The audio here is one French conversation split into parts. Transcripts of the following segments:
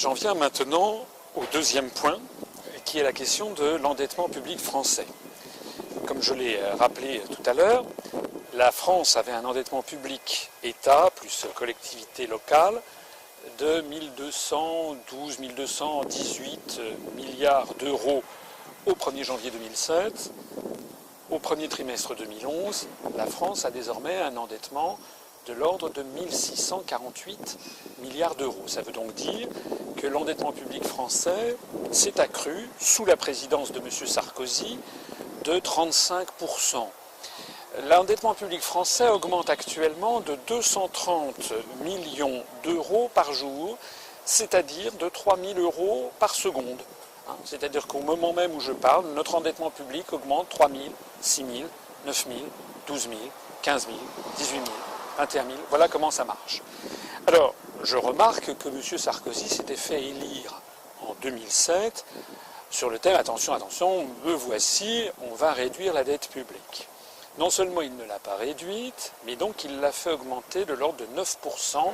J'en viens maintenant au deuxième point, qui est la question de l'endettement public français. Comme je l'ai rappelé tout à l'heure, la France avait un endettement public État plus collectivité locale de 1218 milliards d'euros au 1er janvier 2007. Au premier trimestre 2011, la France a désormais un endettement de l'ordre de 1648 milliards d'euros. Ça veut donc dire que l'endettement public français s'est accru sous la présidence de M. Sarkozy de 35%. L'endettement public français augmente actuellement de 230 millions d'euros par jour, c'est-à-dire de 3 000 euros par seconde. C'est-à-dire qu'au moment même où je parle, notre endettement public augmente 3 000, 6 000, 9 000, 12 000, 15 000, 18 000, 21 000. Voilà comment ça marche. Alors, je remarque que M. Sarkozy s'était fait élire en 2007 sur le thème « Attention, attention, me voici, on va réduire la dette publique ». Non seulement il ne l'a pas réduite, mais donc il l'a fait augmenter de l'ordre de 9%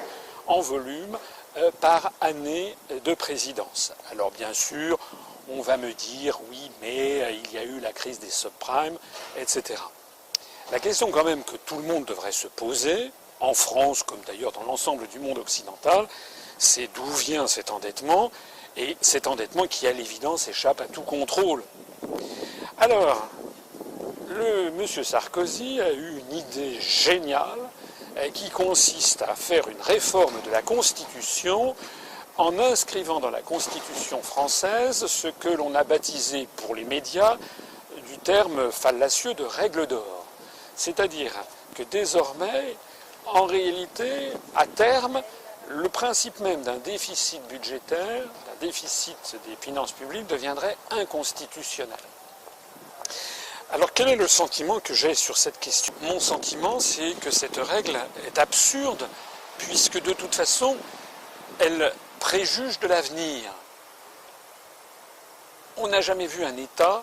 en volume par année de présidence. Alors bien sûr, on va me dire « oui, mais il y a eu la crise des subprimes, etc. » La question quand même que tout le monde devrait se poser, en France comme d'ailleurs dans l'ensemble du monde occidental, c'est d'où vient cet endettement, et cet endettement qui à l'évidence échappe à tout contrôle. Alors, M. Sarkozy a eu une idée géniale qui consiste à faire une réforme de la Constitution en inscrivant dans la Constitution française ce que l'on a baptisé pour les médias du terme fallacieux de règle d'or. C'est-à-dire que désormais, en réalité, à terme, le principe même d'un déficit budgétaire, d'un déficit des finances publiques deviendrait inconstitutionnel. Alors quel est le sentiment que j'ai sur cette question? Mon sentiment, c'est que cette règle est absurde, puisque de toute façon, elle préjuge de l'avenir. On n'a jamais vu un État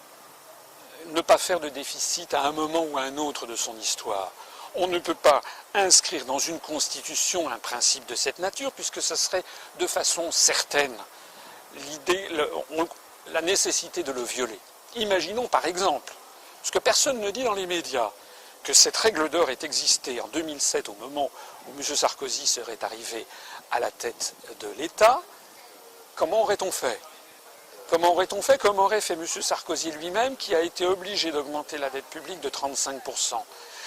ne pas faire de déficit à un moment ou à un autre de son histoire. On ne peut pas inscrire dans une constitution un principe de cette nature, puisque ce serait de façon certaine la nécessité de le violer. Imaginons par exemple, ce que personne ne dit dans les médias, que cette règle d'or ait existé en 2007, au moment où M. Sarkozy serait arrivé à la tête de l'État. Comment aurait-on fait? Comment aurait-on fait? Comme aurait fait M. Sarkozy lui-même, qui a été obligé d'augmenter la dette publique de 35%.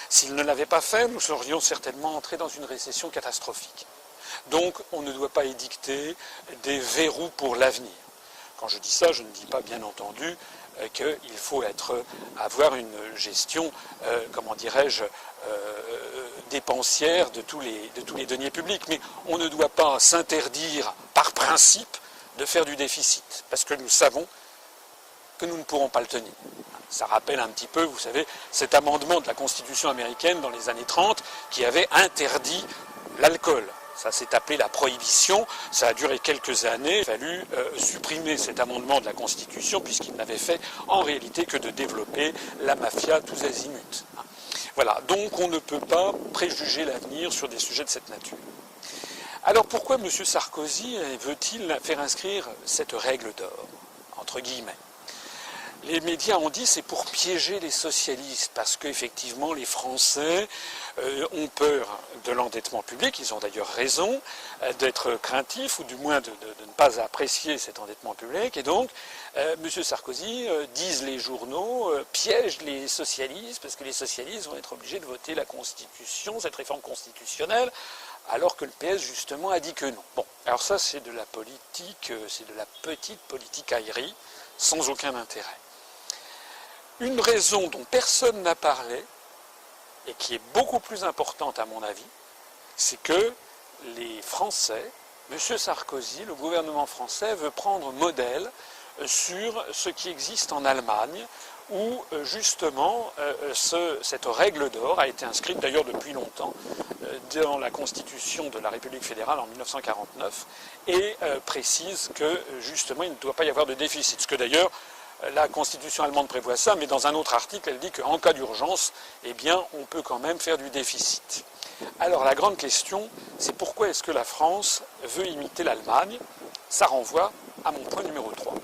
S'il ne l'avait pas fait, nous serions certainement entrés dans une récession catastrophique. Donc, on ne doit pas édicter des verrous pour l'avenir. Quand je dis ça, je ne dis pas, bien entendu, qu'il faut avoir une gestion, comment dirais-je, dépensière de tous les deniers publics. Mais on ne doit pas s'interdire, par principe, de faire du déficit, parce que nous savons que nous ne pourrons pas le tenir. Ça rappelle un petit peu, vous savez, cet amendement de la Constitution américaine dans les années 30 qui avait interdit l'alcool. Ça s'est appelé la prohibition, ça a duré quelques années, il a fallu supprimer cet amendement de la Constitution puisqu'il n'avait fait en réalité que de développer la mafia tous azimuts. Voilà, donc on ne peut pas préjuger l'avenir sur des sujets de cette nature. Alors pourquoi M. Sarkozy veut-il faire inscrire cette règle d'or, entre guillemets? Les médias ont dit c'est pour piéger les socialistes, parce qu'effectivement les Français ont peur de l'endettement public, ils ont d'ailleurs raison d'être craintifs, ou du moins de ne pas apprécier cet endettement public, et donc M. Sarkozy, disent les journaux, piège les socialistes, parce que les socialistes vont être obligés de voter la Constitution, cette réforme constitutionnelle, alors que le PS justement a dit que non. Bon, alors ça c'est de la politique, c'est de la petite politicaillerie, sans aucun intérêt. Une raison dont personne n'a parlé, et qui est beaucoup plus importante à mon avis, c'est que les Français, M. Sarkozy, le gouvernement français, veut prendre modèle sur ce qui existe en Allemagne, où justement cette règle d'or a été inscrite d'ailleurs depuis longtemps dans la Constitution de la République fédérale en 1949, et précise que justement il ne doit pas y avoir de déficit, ce que d'ailleurs la Constitution allemande prévoit ça, mais dans un autre article, elle dit qu'en cas d'urgence, eh bien, on peut quand même faire du déficit. Alors la grande question, c'est pourquoi est-ce que la France veut imiter l'Allemagne? Ça renvoie à mon point numéro 3.